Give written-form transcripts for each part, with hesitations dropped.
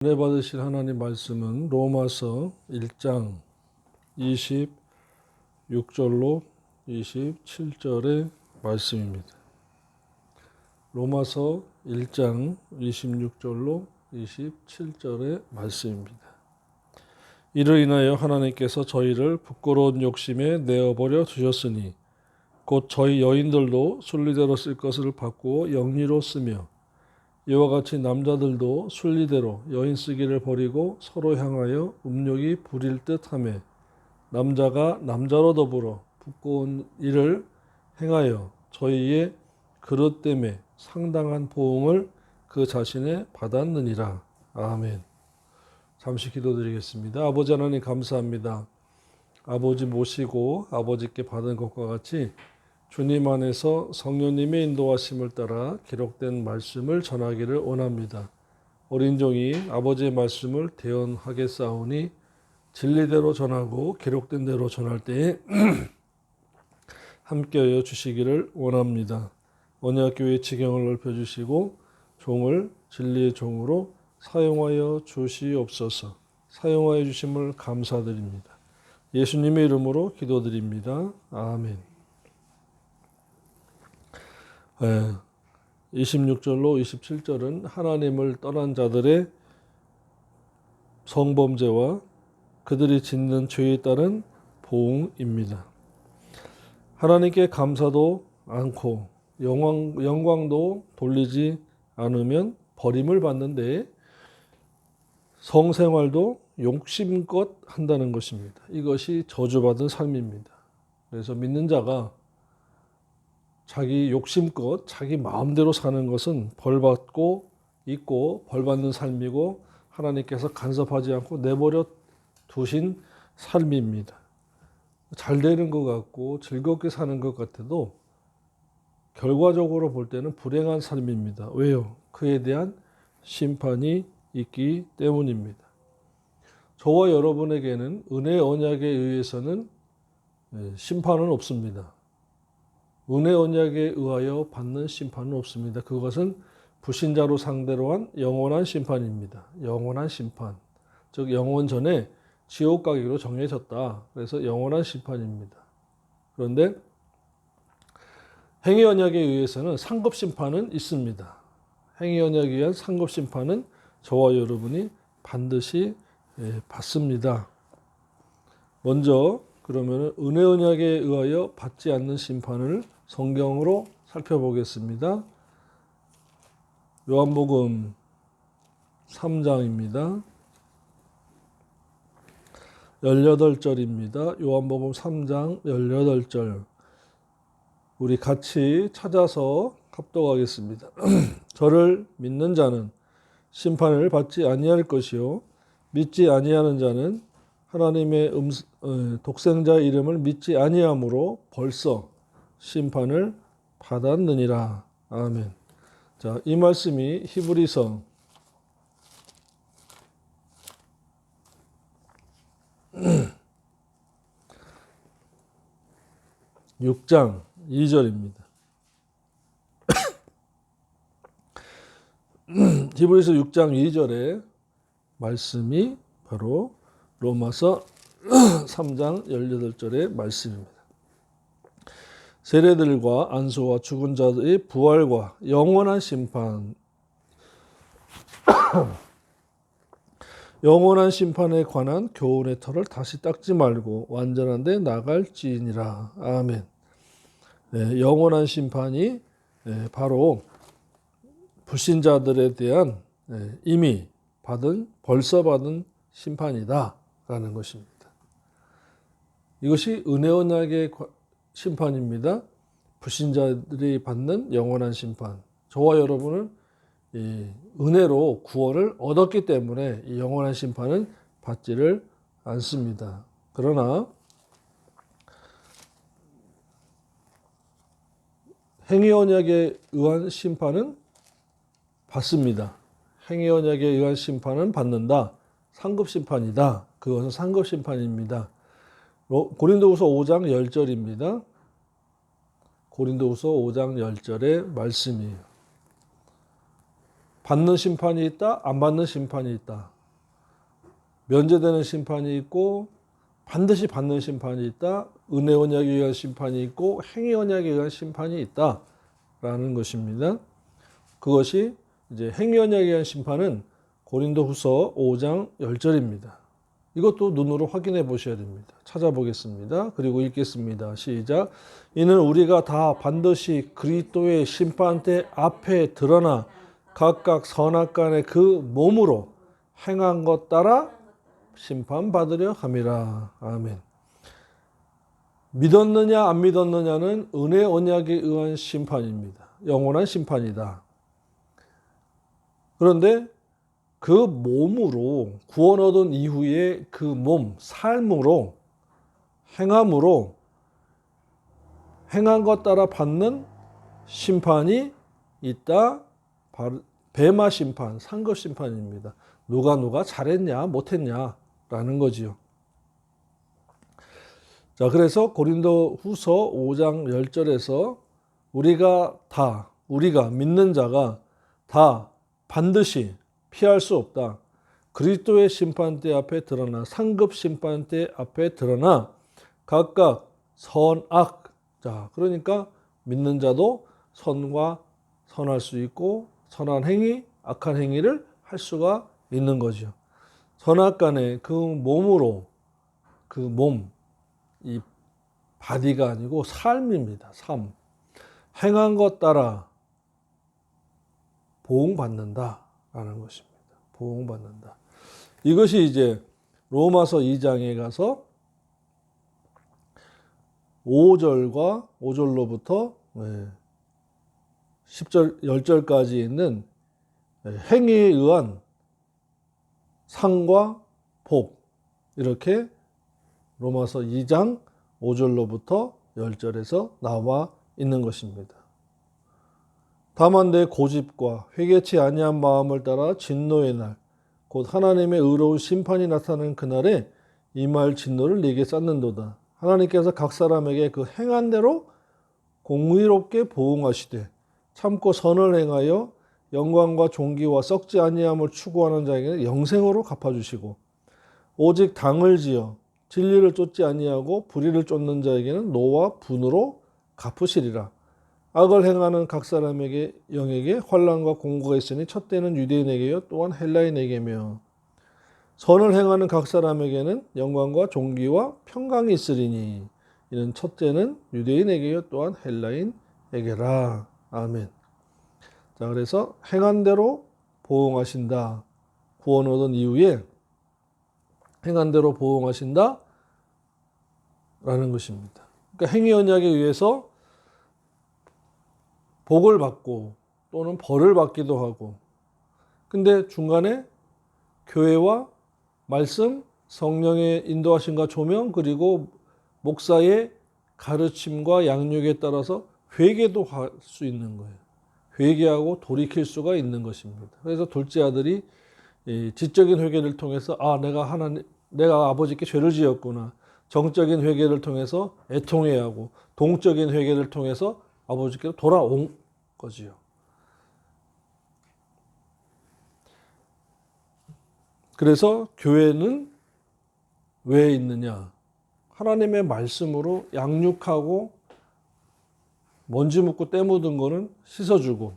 은혜 받으실 하나님 말씀은 로마서 1장 26절로 27절의 말씀입니다. 로마서 1장 26절로 27절의 말씀입니다. 이를 인하여 하나님께서 저희를 부끄러운 욕심에 내어버려 두셨으니 곧 저희 여인들도 순리대로 쓸 것을 바꾸어 영리로 쓰며 이와 같이 남자들도 순리대로 여인 쓰기를 버리고 서로 향하여 음욕이 부릴 듯하며 남자가 남자로 더불어 부끄러운 일을 행하여 저희의 그릇됨에 상당한 보응을 그 자신에 받았느니라. 아멘. 잠시 기도드리겠습니다. 아버지 하나님 감사합니다. 아버지 모시고 아버지께 받은 것과 같이 주님 안에서 성령님의 인도하심을 따라 기록된 말씀을 전하기를 원합니다. 어린 종이 아버지의 말씀을 대언하겠사오니 진리대로 전하고 기록된 대로 전할 때에 함께하여 주시기를 원합니다. 언약교회의 지경을 넓혀주시고 종을 진리의 종으로 사용하여 주시옵소서. 사용하여 주심을 감사드립니다. 예수님의 이름으로 기도드립니다. 아멘. 26절로 27절은 하나님을 떠난 자들의 성범죄와 그들이 짓는 죄에 따른 보응입니다. 하나님께 감사도 않고 영광도 돌리지 않으면 버림을 받는데 성생활도 욕심껏 한다는 것입니다. 이것이 저주받은 삶입니다. 그래서 믿는 자가 자기 욕심껏 자기 마음대로 사는 것은 벌받고 있고 벌받는 삶이고 하나님께서 간섭하지 않고 내버려 두신 삶입니다. 잘 되는 것 같고 즐겁게 사는 것 같아도 결과적으로 볼 때는 불행한 삶입니다. 왜요? 그에 대한 심판이 있기 때문입니다. 저와 여러분에게는 은혜 언약에 의해서는 심판은 없습니다. 은혜 언약에 의하여 받는 심판은 없습니다. 그것은 불신자로 상대로 한 영원한 심판입니다. 영원한 심판. 즉 영원 전에 지옥 가기로 정해졌다. 그래서 영원한 심판입니다. 그런데 행위 언약에 의해서는 상급 심판은 있습니다. 행위 언약에 의한 상급 심판은 저와 여러분이 반드시 받습니다. 먼저 그러면 은혜 언약에 의하여 받지 않는 심판을 성경으로 살펴보겠습니다. 요한복음 3장입니다. 18절입니다. 요한복음 3장 18절. 우리 같이 찾아서 합독하겠습니다. 저를 믿는 자는 심판을 받지 아니할 것이요 믿지 아니하는 자는 하나님의 독생자 이름을 믿지 아니함으로 벌써 심판을 받았느니라. 아멘. 자, 이 말씀이 히브리서 6장 2절입니다. 히브리서 6장 2절의 말씀이 바로 로마서 3장 18절의 말씀입니다. 세례들과 안수와 죽은 자들의 부활과 영원한 심판 영원한 심판에 관한 교훈의 털을 다시 닦지 말고 완전한 데 나갈지니라. 아멘. 네, 영원한 심판이 바로 불신자들에 대한 이미 벌써 받은 심판이다 라는 것입니다. 이것이 은혜 언약의 심판입니다. 불신자들이 받는 영원한 심판. 저와 여러분은 은혜로 구원을 얻었기 때문에 이 영원한 심판은 받지를 않습니다. 그러나 행위 언약에 의한 심판은 받습니다. 행위 언약에 의한 심판은 받는다. 상급 심판이다. 그것은 상급 심판입니다. 고린도후서 5장 10절입니다. 고린도후서 5장 10절의 말씀이에요. 받는 심판이 있다, 안 받는 심판이 있다. 면제되는 심판이 있고 반드시 받는 심판이 있다. 은혜 언약에 의한 심판이 있고 행위 언약에 의한 심판이 있다라는 것입니다. 그것이 이제 행위 언약에 의한 심판은 고린도후서 5장 10절입니다. 이것도 눈으로 확인해 보셔야 됩니다. 찾아보겠습니다. 그리고 읽겠습니다. 시작. 이는 우리가 다 반드시 그리스도의 심판대 앞에 드러나 각각 선악간에 그 몸으로 행한 것 따라 심판받으려 함이라. 아멘. 믿었느냐 안 믿었느냐는 은혜 언약에 의한 심판입니다. 영원한 심판이다. 그런데 그 몸으로 구원 얻은 이후에 그 몸, 삶으로 행함으로 행한 것 따라 받는 심판이 있다. 베마 심판, 상급 심판입니다. 누가 잘했냐 못했냐라는 거지요. 자, 그래서 고린도후서 5장 10절에서 우리가 믿는 자가 다 반드시 피할 수 없다. 그리스도의 심판대 앞에 드러나 상급 심판대 앞에 드러나 각각 선악. 자, 그러니까 믿는 자도 선과 선할 수 있고 선한 행위, 악한 행위를 할 수가 있는 거죠. 선악간에 그 몸으로 그 몸, 이 바디가 아니고 삶입니다. 삶. 행한 것 따라 보응받는다라는 것입니다. 보응받는다. 이것이 이제 로마서 2장에 가서 5절로부터 10절, 10절까지 있는 행위에 의한 상과 복, 이렇게 로마서 2장 5절로부터 10절에서 나와 있는 것입니다. 다만 내 고집과 회개치 아니한 마음을 따라 진노의 날, 곧 하나님의 의로운 심판이 나타나는 그날에 임할 진노를 네게 쌓는도다. 하나님께서 각 사람에게 그 행한 대로 공의롭게 보응하시되 참고 선을 행하여 영광과 존귀와 썩지 아니함을 추구하는 자에게는 영생으로 갚아주시고 오직 당을 지어 진리를 쫓지 아니하고 불의를 쫓는 자에게는 노와 분으로 갚으시리라. 악을 행하는 각 사람에게 영에게 환난과 공고가 있으니 첫째는 유대인에게요 또한 헬라인에게며 선을 행하는 각 사람에게는 영광과 존귀와 평강이 있으리니 이는 첫째는 유대인에게요 또한 헬라인에게라. 아멘. 자, 그래서 행한 대로 보응하신다. 구원 얻은 이후에 행한 대로 보응하신다 라는 것입니다. 그러니까 행위 언약에 의해서 복을 받고 또는 벌을 받기도 하고, 근데 중간에 교회와 말씀, 성령의 인도하심과 조명, 그리고 목사의 가르침과 양육에 따라서 회개도 할 수 있는 거예요. 회개하고 돌이킬 수가 있는 것입니다. 그래서 둘째 아들이 지적인 회개를 통해서 내가 아버지께 죄를 지었구나. 정적인 회개를 통해서 애통해야 하고 동적인 회개를 통해서 아버지께로 돌아온 거지요. 그래서 교회는 왜 있느냐? 하나님의 말씀으로 양육하고 먼지 묻고 때 묻은 거는 씻어주고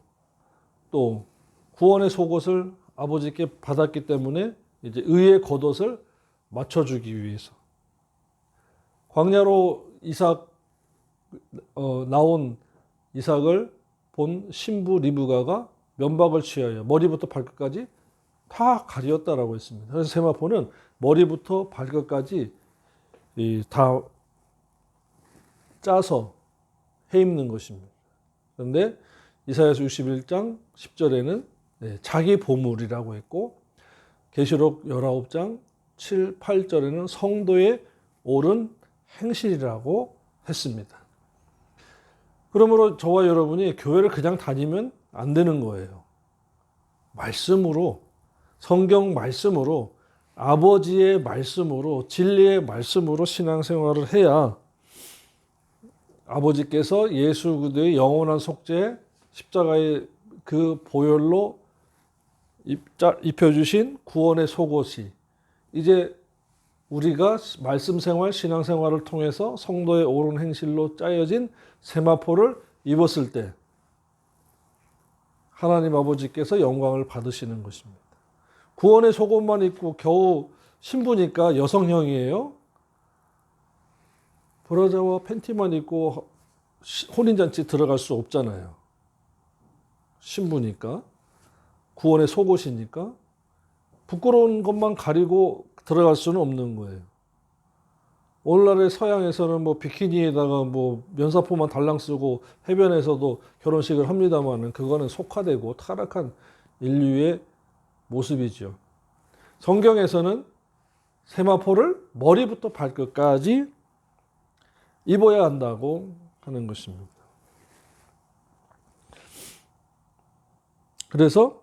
또 구원의 속옷을 아버지께 받았기 때문에 이제 의의 겉옷을 맞춰주기 위해서 광야로 나온 이삭을 본 신부 리브가가 면박을 취하여 머리부터 발끝까지 다 가리었다라고 했습니다. 그래서 세마포는 머리부터 발끝까지 다 짜서 해 입는 것입니다. 그런데 이사야서 61장 10절에는 자기 보물이라고 했고 계시록 19장 7, 8절에는 성도의 옳은 행실이라고 했습니다. 그러므로 저와 여러분이 교회를 그냥 다니면 안 되는 거예요. 말씀으로, 성경 말씀으로, 아버지의 말씀으로, 진리의 말씀으로 신앙생활을 해야 아버지께서 예수 그리스도의 영원한 속죄, 십자가의 그 보혈로 입혀주신 구원의 속옷이 이제 우리가 말씀 생활, 신앙 생활을 통해서 성도의 옳은 행실로 짜여진 세마포를 입었을 때 하나님 아버지께서 영광을 받으시는 것입니다. 구원의 속옷만 입고 겨우 신부니까 여성형이에요. 브라자와 팬티만 입고 혼인잔치 들어갈 수 없잖아요. 신부니까. 구원의 속옷이니까. 부끄러운 것만 가리고 들어갈 수는 없는 거예요. 오늘날의 서양에서는 뭐 비키니에다가 뭐 면사포만 달랑 쓰고 해변에서도 결혼식을 합니다만은 그거는 속화되고 타락한 인류의 모습이죠. 성경에서는 세마포를 머리부터 발끝까지 입어야 한다고 하는 것입니다. 그래서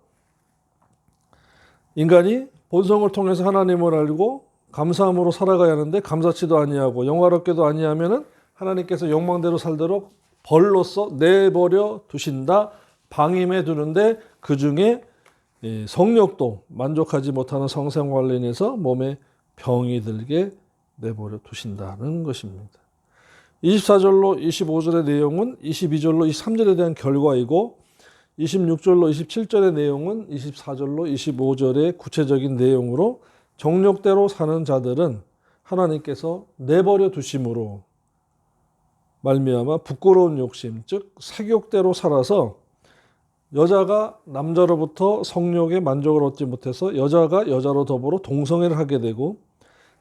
인간이 본성을 통해서 하나님을 알고 감사함으로 살아가야 하는데 감사치도 아니하고 영화롭게도 아니하면은 하나님께서 욕망대로 살도록 벌로써 내버려 두신다. 방임해 두는데 그 중에 성욕도 만족하지 못하는 성생활로 인해서 몸에 병이 들게 내버려 두신다는 것입니다. 24절로 25절의 내용은 22절로 23절에 대한 결과이고 26절로 27절의 내용은 24절로 25절의 구체적인 내용으로 정욕대로 사는 자들은 하나님께서 내버려 두심으로 말미암아 부끄러운 욕심, 즉 색욕대로 살아서 여자가 남자로부터 성욕의 만족을 얻지 못해서 여자가 여자로 더불어 동성애를 하게 되고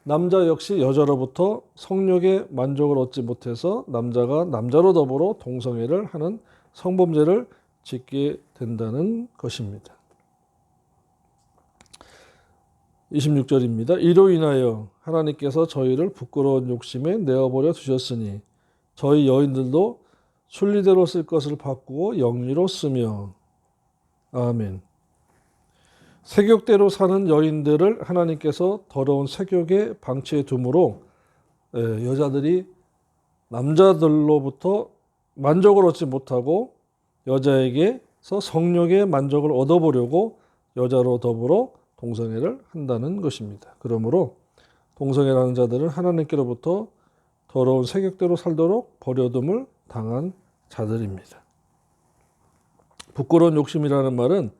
남자 역시 여자로부터 성욕의 만족을 얻지 못해서 남자가 남자로 더불어 동성애를 하는 성범죄를 짓게 된다는 것입니다. 26절입니다. 이로 인하여 하나님께서 저희를 부끄러운 욕심에 내어버려 두셨으니 저희 여인들도 순리대로 쓸 것을 바꾸어 영리로 쓰며 아멘. 색욕대로 사는 여인들을 하나님께서 더러운 색욕에 방치해 두므로 여자들이 남자들로부터 만족을 얻지 못하고 여자에게서 성욕의 만족을 얻어보려고 여자로 더불어 동성애를 한다는 것입니다. 그러므로 동성애라는 자들은 하나님께로부터 더러운 색욕대로 살도록 버려둠을 당한 자들입니다. 부끄러운 욕심이라는 말은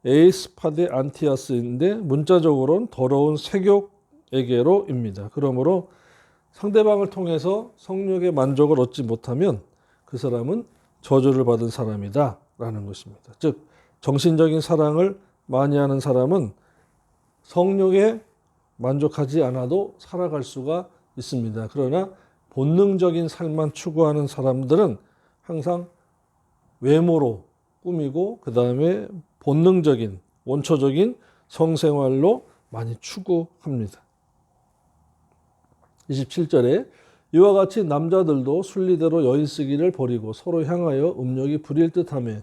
에이스 파데 안티아스인데 문자적으로는 더러운 색욕에게로입니다. 그러므로 상대방을 통해서 성욕의 만족을 얻지 못하면 그 사람은 저주를 받은 사람이다 라는 것입니다. 즉 정신적인 사랑을 많이 하는 사람은 성욕에 만족하지 않아도 살아갈 수가 있습니다. 그러나 본능적인 삶만 추구하는 사람들은 항상 외모로 꾸미고 그 다음에 본능적인 원초적인 성생활로 많이 추구합니다. 27절에 이와 같이 남자들도 순리대로 여인 쓰기를 버리고 서로 향하여 음욕이 부릴 듯하며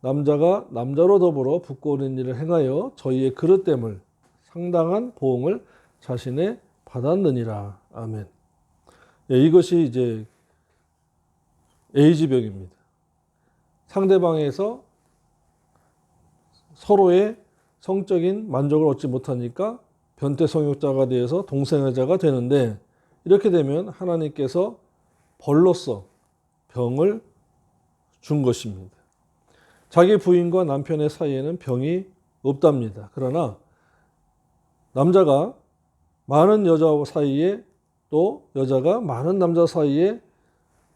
남자가 남자로 더불어 부끄러운 일을 행하여 저희의 그릇됨을 상당한 보응을 자신에 받았느니라. 아멘. 이것이 이제 에이즈병입니다. 상대방에서 서로의 성적인 만족을 얻지 못하니까 변태성욕자가 되어서 동성애자가 되는데 이렇게 되면 하나님께서 벌로써 병을 준 것입니다. 자기 부인과 남편의 사이에는 병이 없답니다. 그러나 남자가 많은 여자 사이에 또 여자가 많은 남자 사이에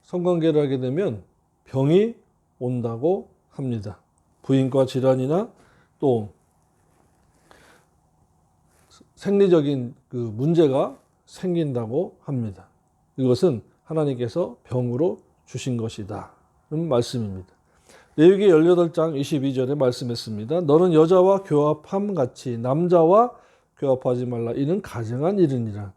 성관계를 하게 되면 병이 온다고 합니다. 부인과 질환이나 또 생리적인 그 문제가 생긴다고 합니다. 이것은 하나님께서 병으로 주신 것이다. 는 말씀입니다. 레위기 18장 22절에 말씀했습니다. 너는 여자와 교합함 같이 남자와 교합하지 말라. 이는 가증한 일이니라.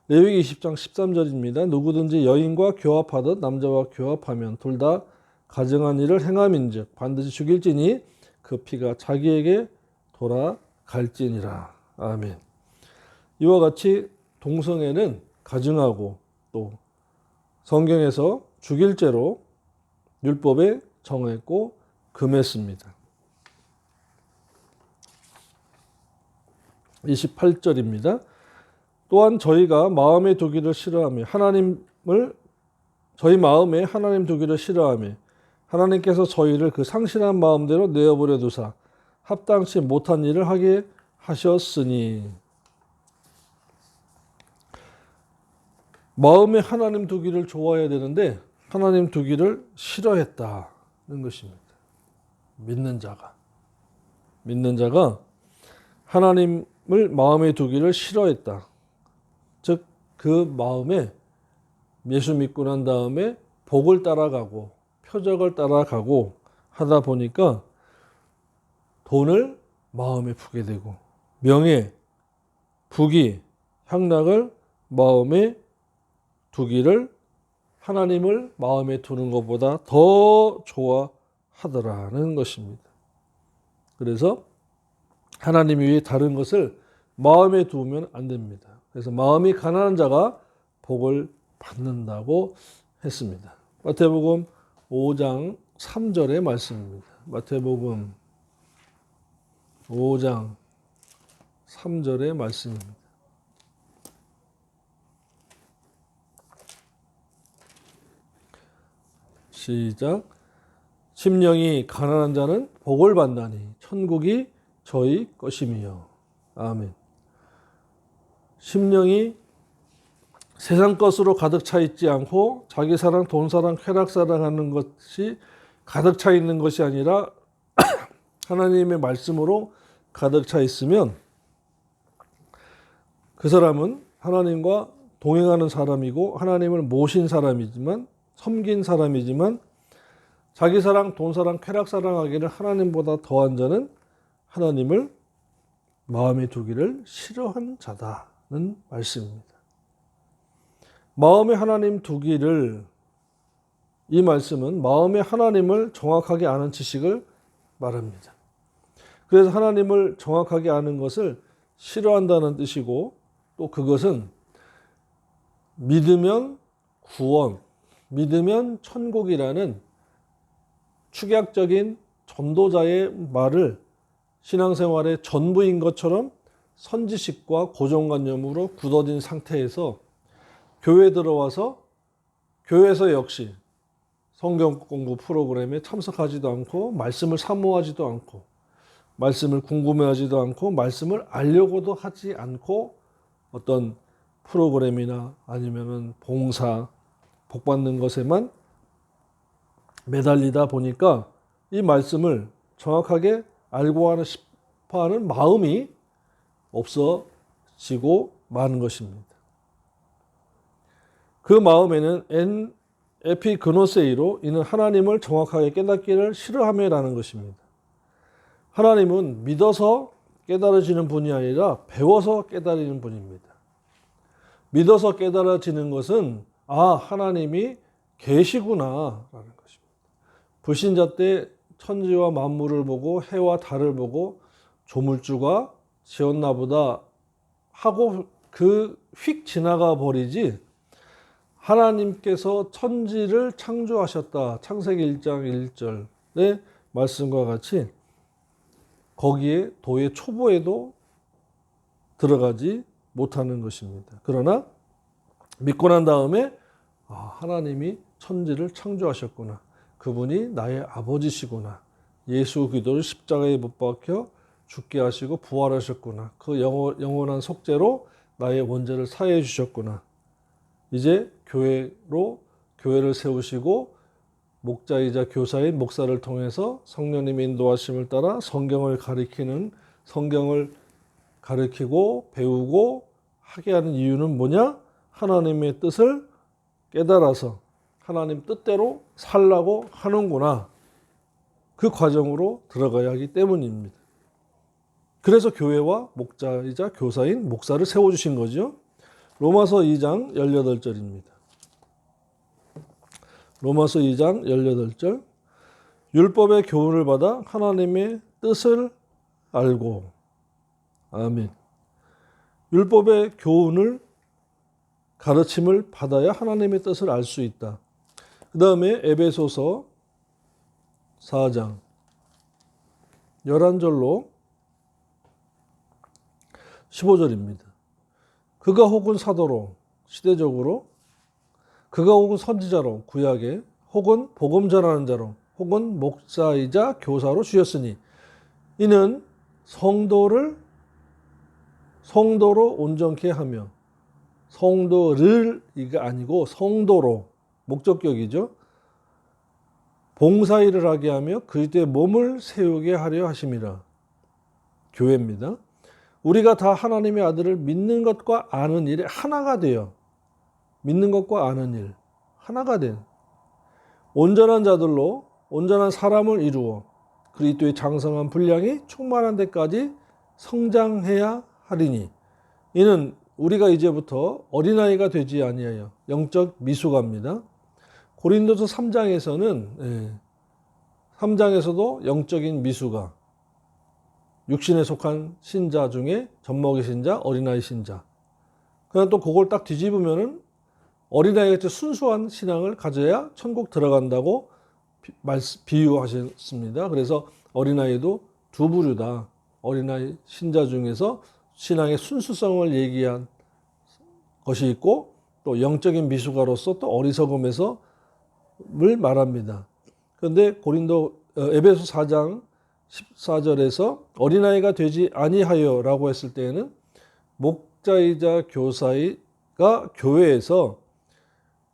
레위기 20장 13절입니다. 누구든지 여인과 교합하듯 남자와 교합하면 둘 다 가증한 일을 행함인즉 반드시 죽일지니 그 피가 자기에게 돌아갈지니라. 아멘. 이와 같이 동성애는 가증하고 또 성경에서 죽일 죄로 율법에 정했고 금했습니다. 28절입니다. 또한 저희가 마음에 두기를 싫어하며 저희 마음에 하나님 두기를 싫어하며 하나님께서 저희를 그 상실한 마음대로 내어버려 두사 합당치 못한 일을 하게 하셨으니. 마음에 하나님 두기를 좋아해야 되는데 하나님 두기를 싫어했다는 것입니다. 믿는 자가 하나님을 마음에 두기를 싫어했다. 즉 그 마음에 예수 믿고 난 다음에 복을 따라가고 표적을 따라가고 하다 보니까 돈을 마음에 품게 되고 명예, 부귀, 향락을 마음에 두기를 하나님을 마음에 두는 것보다 더 좋아하더라는 것입니다. 그래서 하나님 외에 다른 것을 마음에 두면 안 됩니다. 그래서 마음이 가난한 자가 복을 받는다고 했습니다. 마태복음 5장 3절의 말씀입니다. 마태복음 5장 3절의 말씀입니다. 시작. 심령이 가난한 자는 복을 받나니 천국이 저희 것임이요. 아멘. 심령이 세상 것으로 가득 차 있지 않고 자기 사랑, 돈 사랑, 쾌락 사랑하는 것이 가득 차 있는 것이 아니라 하나님의 말씀으로 가득 차 있으면 그 사람은 하나님과 동행하는 사람이고 하나님을 모신 사람이지만 섬긴 사람이지만 자기 사랑, 돈 사랑, 쾌락 사랑하기를 하나님보다 더한 자는 하나님을 마음에 두기를 싫어한 자다는 말씀입니다. 마음에 하나님 두기를, 이 말씀은 마음에 하나님을 정확하게 아는 지식을 말합니다. 그래서 하나님을 정확하게 아는 것을 싫어한다는 뜻이고 또 그것은 믿으면 구원, 믿으면 천국이라는 축약적인 전도자의 말을 신앙생활의 전부인 것처럼 선지식과 고정관념으로 굳어진 상태에서 교회에 들어와서 교회에서 역시 성경 공부 프로그램에 참석하지도 않고 말씀을 사모하지도 않고 말씀을 궁금해하지도 않고 말씀을 알려고도 하지 않고 어떤 프로그램이나 아니면은 봉사, 복받는 것에만 매달리다 보니까 이 말씀을 정확하게 알고 싶어하는 마음이 없어지고 마는 것입니다. 그 마음에는 에피그노세이로 이는 하나님을 정확하게 깨닫기를 싫어함이라는 것입니다. 하나님은 믿어서 깨달아지는 분이 아니라 배워서 깨달아지는 분입니다. 믿어서 깨달아지는 것은 하나님이 계시구나 라는 것입니다. 불신자 때 천지와 만물을 보고 해와 달을 보고 조물주가 지었나 보다 하고 휙 지나가 버리지 하나님께서 천지를 창조하셨다. 창세기 1장 1절의 말씀과 같이 거기에 도의 초보에도 들어가지 못하는 것입니다. 그러나 믿고 난 다음에 하나님이 천지를 창조하셨구나. 그분이 나의 아버지시구나. 예수 그리스도를 십자가에 못 박혀 죽게 하시고 부활하셨구나. 그 영원한 속죄로 나의 원죄를 사해 주셨구나. 이제 교회를 세우시고 목자이자 교사인 목사를 통해서 성령님의 인도하심을 따라 성경을 가르치고 배우고 하게 하는 이유는 뭐냐? 하나님의 뜻을 깨달아서 하나님 뜻대로 살라고 하는구나. 그 과정으로 들어가야 하기 때문입니다. 그래서 교회와 목자이자 교사인 목사를 세워주신 거죠. 로마서 2장 18절입니다. 로마서 2장 18절. 율법의 교훈을 받아 하나님의 뜻을 알고. 아멘. 율법의 교훈을 가르침을 받아야 하나님의 뜻을 알 수 있다. 그 다음에 에베소서 4장 11절로 15절입니다. 그가 혹은 사도로 시대적으로, 그가 혹은 선지자로 구약에, 혹은 복음 전하는 자로, 혹은 목사이자 교사로 주셨으니 이는 성도로 온전케 하며, 성도를 이가 아니고 성도로, 목적격이죠. 봉사일을 하게 하며 그리스도의 몸을 세우게 하려 하심이라. 교회입니다. 우리가 다 하나님의 아들을 믿는 것과 아는 일에 하나가 되어, 믿는 것과 아는 일, 하나가 된 온전한 자들로 온전한 사람을 이루어 그리스도의 장성한 분량이 충만한 데까지 성장해야 하리니 이는 우리가 이제부터 어린아이가 되지 아니하여 영적 미숙아입니다. 고린도서 3장에서는 3장에서도 영적인 미숙아, 육신에 속한 신자 중에 젖먹이 신자, 어린아이 신자. 그러나 또 그걸 딱 뒤집으면은 어린아이같이 순수한 신앙을 가져야 천국 들어간다고 비유하셨습니다. 그래서 어린아이도 두 부류다. 어린아이 신자 중에서 신앙의 순수성을 얘기한 것이 있고, 또 영적인 미숙아로서 또 어리석음에서를 말합니다. 그런데 에베소 4장 14절에서 어린아이가 되지 아니하여라고 했을 때에는 목자이자 교사가 교회에서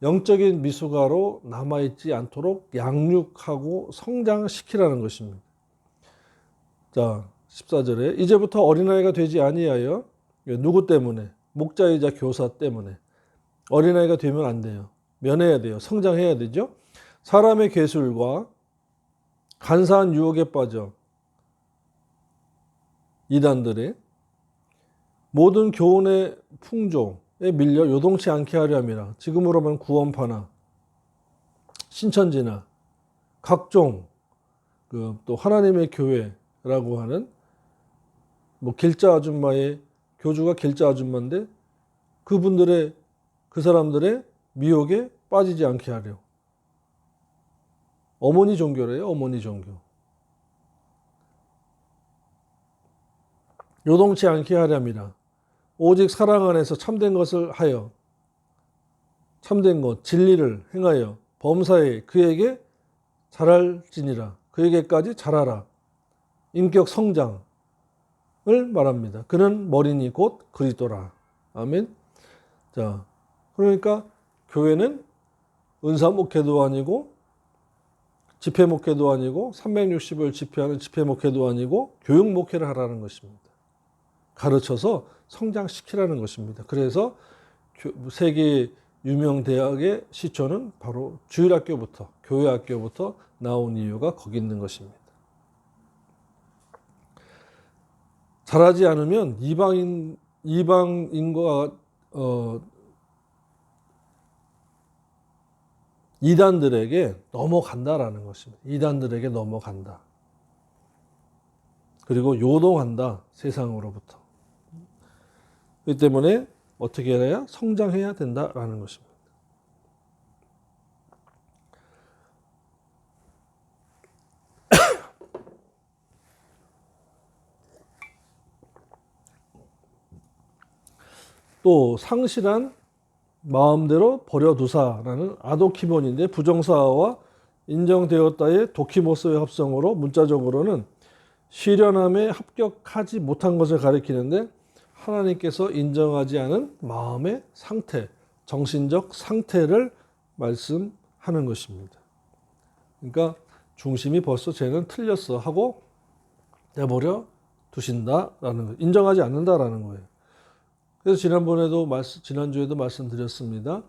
영적인 미숙아로 남아있지 않도록 양육하고 성장시키라는 것입니다. 자, 14절에 이제부터 어린아이가 되지 아니하여, 누구 때문에? 목자이자 교사 때문에. 어린아이가 되면 안 돼요. 면해야 돼요. 성장해야 되죠. 사람의 괴술과 간사한 유혹에 빠져 이단들의 모든 교훈의 풍조에 밀려 요동치 않게 하려 함이라. 지금으로 보면 구원파나 신천지나 각종 또 하나님의 교회라고 하는 길자 아줌마의 교주가 길자 아줌마인데 그 사람들의 미혹에 빠지지 않게 하려. 어머니 종교래요. 어머니 종교. 요동치 않게 하렵니다. 오직 사랑 안에서 참된 것을 하여, 참된 것, 진리를 행하여 범사에 그에게 자랄지니라. 그에게까지 자라라. 인격 성장을 말합니다. 그는 머리니 곧 그리스도라. 아멘. 자, 그러니까 교회는 은사 목회도 아니고 집회 목회도 아니고 360을 집회하는 집회 목회도 아니고 교육 목회를 하라는 것입니다. 가르쳐서 성장시키라는 것입니다. 그래서 세계 유명 대학의 시초는 바로 주일학교부터, 교회학교부터 나온 이유가 거기 있는 것입니다. 잘하지 않으면 이방인과 이단들에게 넘어간다라는 것입니다. 이단들에게 넘어간다. 그리고 요동한다. 세상으로부터. 그렇기 때문에 어떻게 해야 성장해야 된다라는 것입니다. 또 상실한 마음대로 버려두사라는 아도키본인데 부정사와 인정되었다의 도키모스의 합성으로 문자적으로는 시련함에 합격하지 못한 것을 가리키는데 하나님께서 인정하지 않은 마음의 상태, 정신적 상태를 말씀하는 것입니다. 그러니까 중심이 벌써 쟤는 틀렸어 하고 내버려 두신다라는 거, 인정하지 않는다라는 거예요. 그래서 지난주에도 말씀드렸습니다.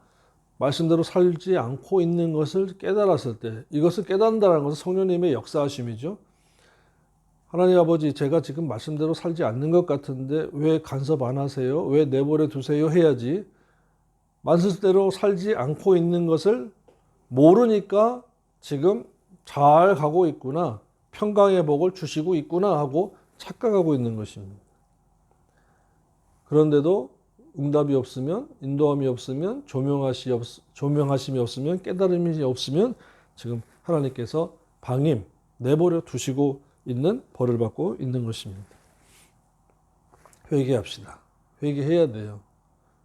말씀대로 살지 않고 있는 것을 깨달았을 때, 이것을 깨닫는다는 것은 성령님의 역사하심이죠. 하나님 아버지, 제가 지금 말씀대로 살지 않는 것 같은데 왜 간섭 안 하세요? 왜 내버려 두세요? 해야지. 말씀대로 살지 않고 있는 것을 모르니까 지금 잘 가고 있구나, 평강의 복을 주시고 있구나 하고 착각하고 있는 것입니다. 그런데도 응답이 없으면, 인도함이 없으면, 조명하심이 없으면, 깨달음이 없으면 지금 하나님께서 내버려 두시고 있는, 벌을 받고 있는 것입니다. 회개합시다. 회개해야 돼요.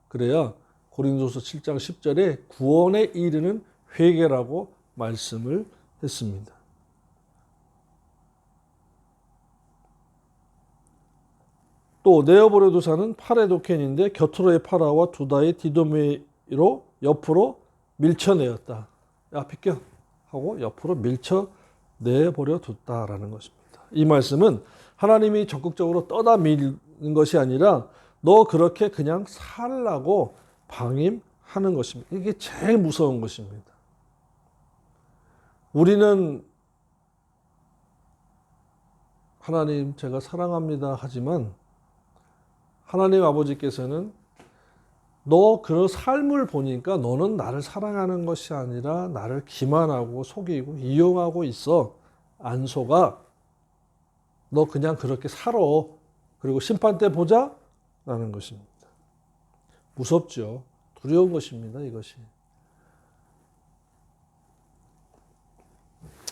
그래야 고린도서 7장 10절에 구원에 이르는 회개라고 말씀을 했습니다. 또 네어볼의 두사는 팔의 도켄인데 겨트로의 파라와 두다의 디도미로 옆으로 밀쳐내었다. 야 비켜 하고 옆으로 밀쳐내버려 뒀다라는 것입니다. 이 말씀은 하나님이 적극적으로 떠다 미는 것이 아니라 너 그렇게 그냥 살라고 방임하는 것입니다. 이게 제일 무서운 것입니다. 우리는 하나님 제가 사랑합니다 하지만 하나님 아버지께서는 너 그 삶을 보니까 너는 나를 사랑하는 것이 아니라 나를 기만하고 속이고 이용하고 있어. 안 속아. 너 그냥 그렇게 살아. 그리고 심판 때 보자. 라는 것입니다. 무섭죠. 두려운 것입니다. 이것이.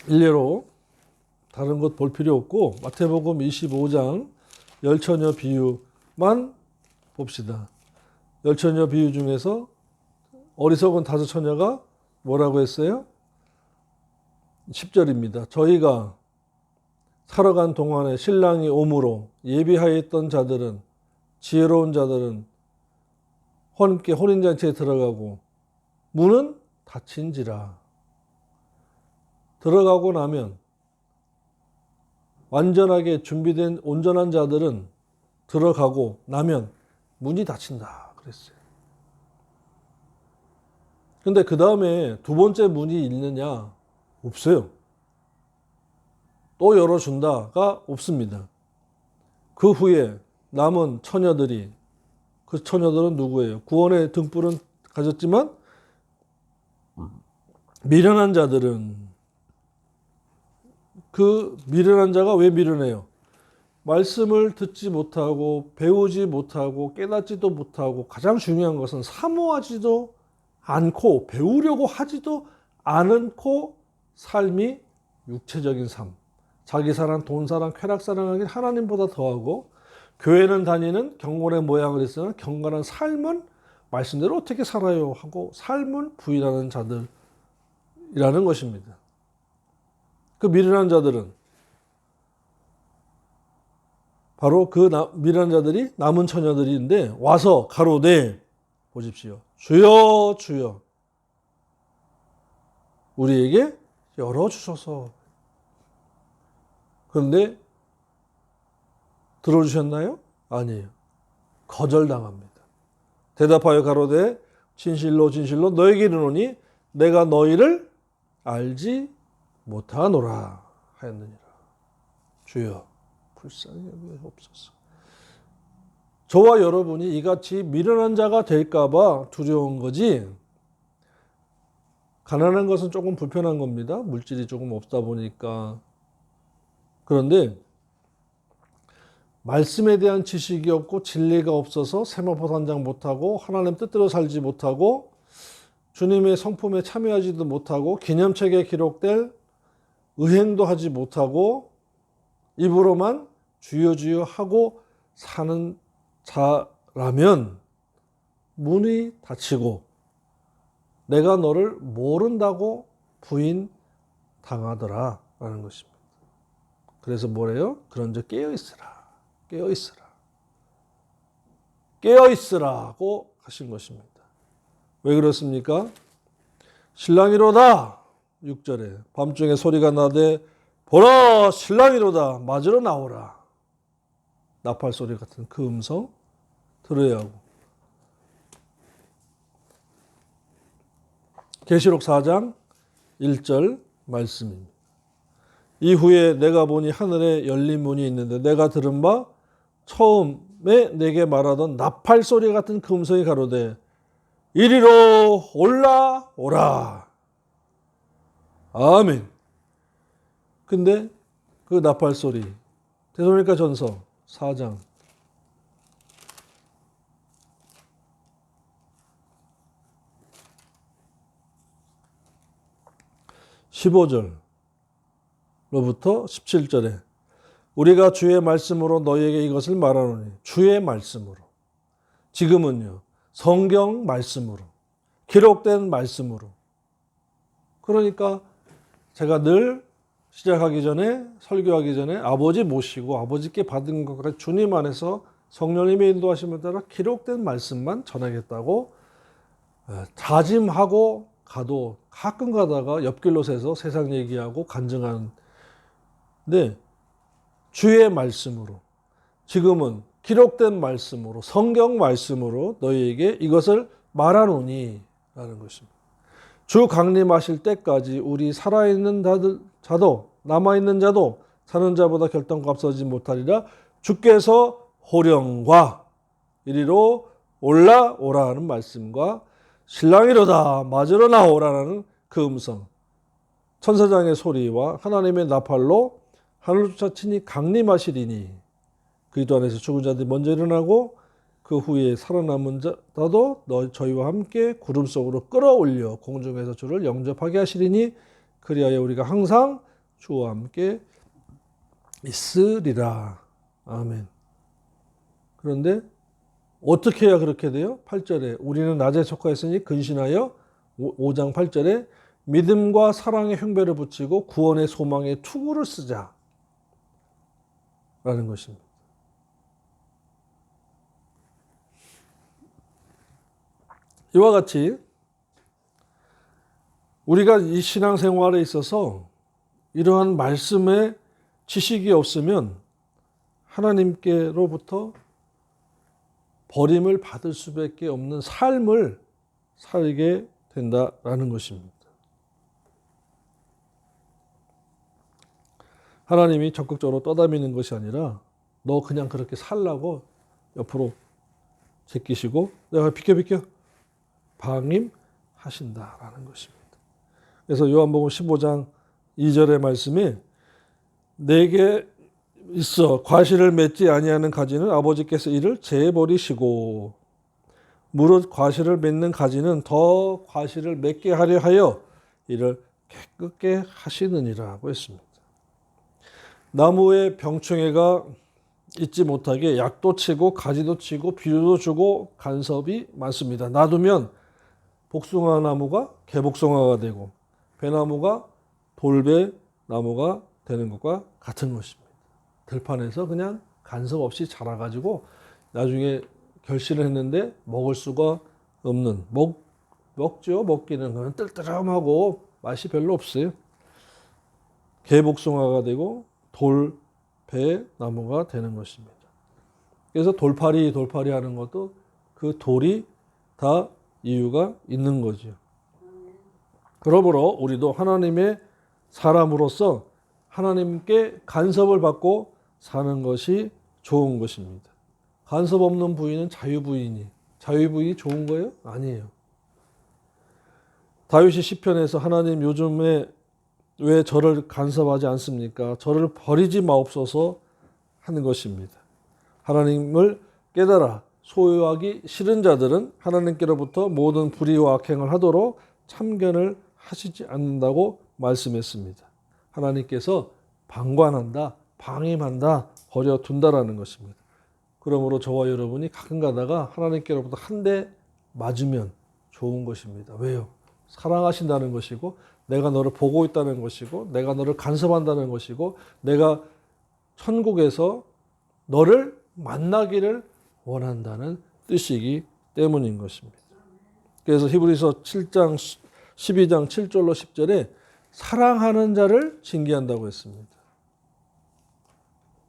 일례로 다른 것 볼 필요 없고 마태복음 25장 열처녀 비유만 봅시다. 열처녀 비유 중에서 어리석은 다섯 처녀가 뭐라고 했어요? 10절입니다. 저희가 살아간 동안에 신랑이 오므로 예비하였던 자들은 지혜로운 자들은 함께 혼인잔치에 들어가고 문은 닫힌지라. 들어가고 나면 완전하게 준비된 온전한 자들은 들어가고 나면 문이 닫힌다 그랬어요. 근데 그 다음에 두 번째 문이 있느냐? 없어요. 또 열어준다가 없습니다. 그 후에 남은 처녀들이, 그 처녀들은 누구예요? 구원의 등불은 가졌지만 미련한 자들은, 그 미련한 자가 왜 미련해요? 말씀을 듣지 못하고 배우지 못하고 깨닫지도 못하고 가장 중요한 것은 사모하지도 않고 배우려고 하지도 않고 삶이 육체적인 삶. 자기 사랑, 돈 사랑, 쾌락 사랑하기 하나님보다 더하고 교회는 다니는 경건의 모양을 했으나 경건한 삶은 말씀대로 어떻게 살아요 하고 삶은 부인하는 자들이라는 것입니다. 그 미련한 자들은 바로 그 미련한 자들이 남은 처녀들인데 와서 가로되 보십시오. 주여 주여 우리에게 열어주소서. 그런데 들어주셨나요? 아니에요. 거절당합니다. 대답하여 가로되 진실로 진실로 너에게 이르노니 내가 너희를 알지 못하노라 하였느니라. 주여 불쌍히 여기옵소서. 저와 여러분이 이같이 미련한 자가 될까 봐 두려운 거지, 가난한 것은 조금 불편한 겁니다. 물질이 조금 없다 보니까. 그런데 말씀에 대한 지식이 없고 진리가 없어서 세마포 단장 못하고 하나님 뜻대로 살지 못하고 주님의 성품에 참여하지도 못하고 기념책에 기록될 의행도 하지 못하고 입으로만 주여 주여 하고 사는 자라면 문이 닫히고 내가 너를 모른다고 부인당하더라 라는 것입니다. 그래서 뭐래요? 그런즉 깨어있으라. 깨어있으라. 깨어있으라고 하신 것입니다. 왜 그렇습니까? 신랑이로다. 6절에 밤중에 소리가 나되 보라 신랑이로다. 맞으러 나오라. 나팔 소리 같은 그 음성 들어야 하고. 계시록 4장 1절 말씀입니다. 이후에 내가 보니 하늘에 열린 문이 있는데 내가 들은 바 처음에 내게 말하던 나팔 소리 같은 그 음성이 가로되 이리로 올라오라. 아멘. 근데 그 나팔 소리 데살로니가 전서 4장 15절로부터 17절에 우리가 주의 말씀으로 너희에게 이것을 말하노니 주의 말씀으로 지금은요 성경 말씀으로 기록된 말씀으로 그러니까 제가 늘 시작하기 전에 설교하기 전에 아버지 모시고 아버지께 받은 것과 주님 안에서 성령님의 인도하심을 따라 기록된 말씀만 전하겠다고 다짐하고 가도 가끔 가다가 옆길로 새서 세상 얘기하고 간증하는데 주의 말씀으로 지금은 기록된 말씀으로 성경 말씀으로 너희에게 이것을 말하노니 라는 것입니다. 주 강림하실 때까지 우리 살아있는 자도 남아있는 자도 사는 자보다 결단코 앞서지 못하리라. 주께서 호령과 이리로 올라오라 하는 말씀과 신랑이로다 맞으러 나오라는 그 음성 천사장의 소리와 하나님의 나팔로 하늘조차 친히 강림하시리니 그리스도 안에서 죽은 자들이 먼저 일어나고 그 후에 살아남은 자도 저희와 함께 구름 속으로 끌어올려 공중에서 주를 영접하게 하시리니 그리하여 우리가 항상 주와 함께 있으리라. 아멘. 그런데 어떻게 해야 그렇게 돼요? 8절에 우리는 낮에 속하였으니 근신하여 5장 8절에 믿음과 사랑의 형배를 붙이고 구원의 소망의 투구를 쓰자 라는 것입니다. 이와 같이 우리가 이 신앙생활에 있어서 이러한 말씀의 지식이 없으면 하나님께로부터 버림을 받을 수밖에 없는 삶을 살게 된다라는 것입니다. 하나님이 적극적으로 떠다니는 것이 아니라 너 그냥 그렇게 살라고 옆으로 제끼시고 내가 비켜 방임하신다라는 것입니다. 그래서 요한복음 15장 2절의 말씀에 내게 있어 과실을 맺지 아니하는 가지는 아버지께서 이를 제버리시고 무릇 과실을 맺는 가지는 더 과실을 맺게 하려 하여 이를 깨끗게 하시느니라고 했습니다. 나무에 병충해가 있지 못하게 약도 치고 가지도 치고 비료도 주고 간섭이 많습니다. 놔두면 복숭아 나무가 개복숭아가 되고 배나무가 돌배나무가 되는 것과 같은 것입니다. 들판에서 그냥 간섭 없이 자라가지고 나중에 결실을 했는데 먹을 수가 없는 먹죠. 먹기는 그냥 뜰뜰하고 맛이 별로 없어요. 개복숭아가 되고 돌배나무가 되는 것입니다. 그래서 돌팔이 하는 것도 그 돌이 다 이유가 있는 거죠. 그러므로 우리도 하나님의 사람으로서 하나님께 간섭을 받고 사는 것이 좋은 것입니다. 간섭 없는 부인은 자유부인이. 자유부인이 좋은 거예요? 아니에요. 다윗이 시편에서 하나님 요즘에 왜 저를 간섭하지 않습니까? 저를 버리지 마옵소서 하는 것입니다. 하나님을 깨달아 소유하기 싫은 자들은 하나님께로부터 모든 불의와 악행을 하도록 참견을 하시지 않는다고 말씀했습니다. 하나님께서 방관한다, 방임한다, 버려둔다라는 것입니다. 그러므로 저와 여러분이 가끔 가다가 하나님께로부터 한 대 맞으면 좋은 것입니다. 왜요? 사랑하신다는 것이고 내가 너를 보고 있다는 것이고 내가 너를 간섭한다는 것이고 내가 천국에서 너를 만나기를 원한다는 뜻이기 때문인 것입니다. 그래서 히브리서 7장 12장 7절로 10절에 사랑하는 자를 징계한다고 했습니다.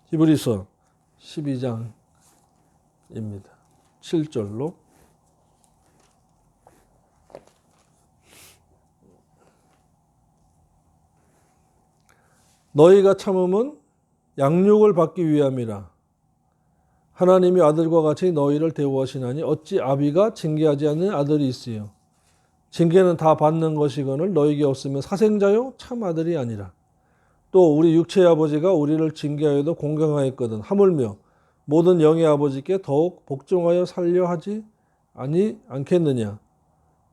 히브리서 12장입니다. 7절로 너희가 참음은 양육을 받기 위함이라. 하나님이 아들과 같이 너희를 대우하시나니 어찌 아비가 징계하지 않는 아들이 있으요. 징계는 다 받는 것이거늘 너희에게 없으면 사생자요 참 아들이 아니라. 또 우리 육체의 아버지가 우리를 징계하여도 공경하였거든 하물며 모든 영의 아버지께 더욱 복종하여 살려 하지 않겠느냐.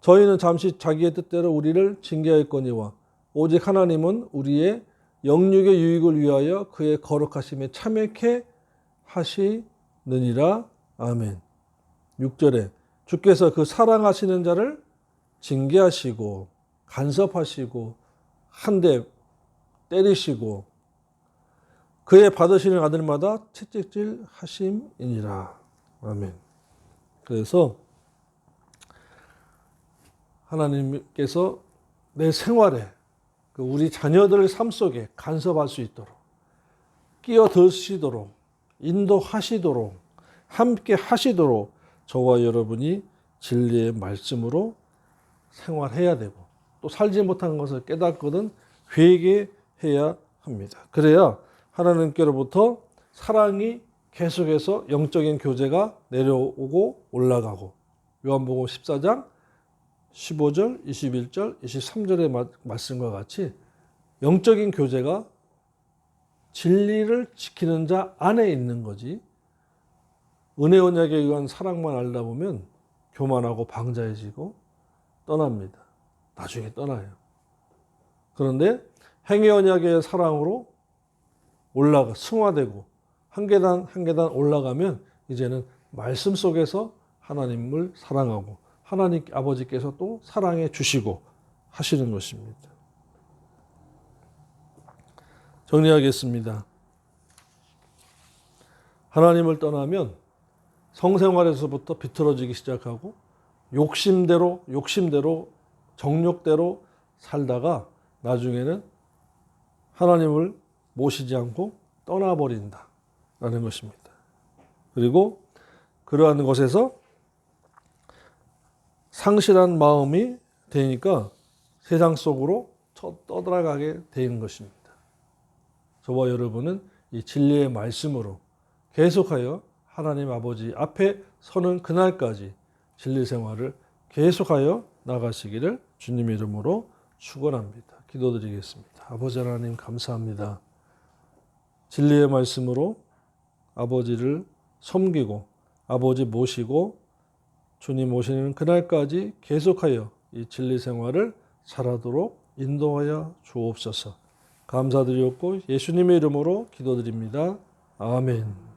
저희는 잠시 자기의 뜻대로 우리를 징계하였거니와 오직 하나님은 우리의 영육의 유익을 위하여 그의 거룩하심에 참여케 하시느니라. 아멘. 6절에 주께서 그 사랑하시는 자를 징계하시고 간섭하시고 한 대 때리시고 그의 받으시는 아들마다 채찍질 하심이니라. 아멘. 그래서 하나님께서 내 생활에 우리 자녀들의 삶 속에 간섭할 수 있도록 끼어드시도록 인도하시도록 함께 하시도록 저와 여러분이 진리의 말씀으로 생활해야 되고 또 살지 못한 것을 깨닫거든 회개해야 합니다. 그래야 하나님께로부터 사랑이 계속해서 영적인 교제가 내려오고 올라가고 요한복음 14장 15절, 21절, 23절의 말씀과 같이 영적인 교제가 진리를 지키는 자 안에 있는 거지 은혜 언약에 의한 사랑만 알다 보면 교만하고 방자해지고 떠납니다. 나중에 떠나요. 그런데 행위 언약의 사랑으로 승화되고 한 계단 한 계단 올라가면 이제는 말씀 속에서 하나님을 사랑하고 하나님 아버지께서 또 사랑해 주시고 하시는 것입니다. 정리하겠습니다. 하나님을 떠나면 성생활에서부터 비틀어지기 시작하고 욕심대로 정욕대로 살다가 나중에는 하나님을 모시지 않고 떠나버린다라는 것입니다. 그리고 그러한 것에서 상실한 마음이 되니까 세상 속으로 떠들어가게 되는 것입니다. 저와 여러분은 이 진리의 말씀으로 계속하여 하나님 아버지 앞에 서는 그날까지 진리 생활을 계속하여 나가시기를 주님의 이름으로 축원합니다. 기도드리겠습니다. 아버지 하나님 감사합니다. 진리의 말씀으로 아버지를 섬기고 아버지 모시고 주님 오시는 그날까지 계속하여 이 진리 생활을 잘하도록 인도하여 주옵소서. 감사드렸고 예수님의 이름으로 기도드립니다. 아멘.